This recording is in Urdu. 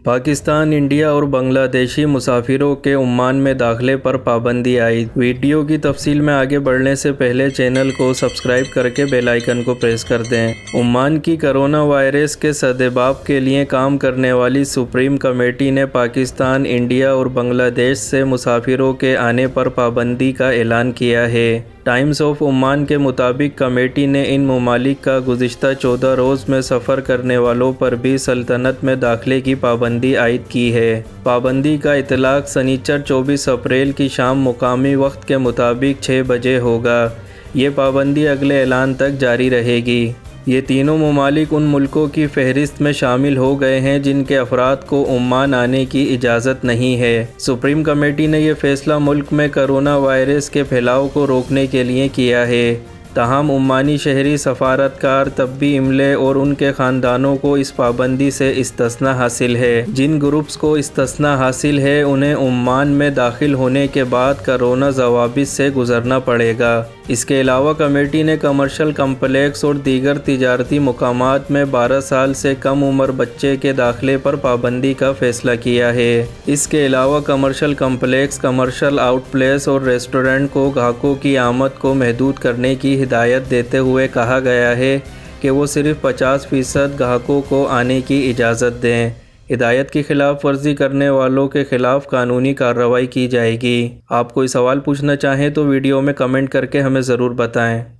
پاکستان، انڈیا اور بنگلہ دیشی مسافروں کے عمان میں داخلے پر پابندی عائد۔ ویڈیو کی تفصیل میں آگے بڑھنے سے پہلے چینل کو سبسکرائب کر کے بیل آئیکن کو پریس کر دیں۔ عمان کی کرونا وائرس کے سدباب کے لیے کام کرنے والی سپریم کمیٹی نے پاکستان، انڈیا اور بنگلہ دیش سے مسافروں کے آنے پر پابندی کا اعلان کیا ہے۔ ٹائمز آف عمان کے مطابق کمیٹی نے ان ممالک کا گزشتہ 14 روز میں سفر کرنے والوں پر بھی سلطنت میں داخلے کی پابندی عائد کی ہے۔ پابندی کا اطلاق سنیچر 24 اپریل کی شام مقامی وقت کے مطابق 6 بجے ہوگا۔ یہ پابندی اگلے اعلان تک جاری رہے گی۔ یہ تینوں ممالک ان ملکوں کی فہرست میں شامل ہو گئے ہیں جن کے افراد کو عمان آنے کی اجازت نہیں ہے۔ سپریم کمیٹی نے یہ فیصلہ ملک میں کرونا وائرس کے پھیلاؤ کو روکنے کے لیے کیا ہے۔ تاہم عمانی شہری سفارتکار، طبی عملے اور ان کے خاندانوں کو اس پابندی سے استثناء حاصل ہے۔ جن گروپس کو استثناء حاصل ہے انہیں عمان میں داخل ہونے کے بعد کرونا ضوابط سے گزرنا پڑے گا۔ اس کے علاوہ کمیٹی نے کمرشل کمپلیکس اور دیگر تجارتی مقامات میں 12 سال سے کم عمر بچے کے داخلے پر پابندی کا فیصلہ کیا ہے۔ اس کے علاوہ commercial complex, commercial out place اور ریسٹورنٹ کو گاہکوں کی آمد کو محدود کرنے کی ہدایت دیتے ہوئے کہا گیا ہے کہ وہ صرف 50% گاہکوں کو آنے کی اجازت دیں۔ ہدایت کی خلاف ورزی کرنے والوں کے خلاف قانونی کارروائی کی جائے گی۔ آپ کوئی سوال پوچھنا چاہیں تو ویڈیو میں کمنٹ کر کے ہمیں ضرور بتائیں۔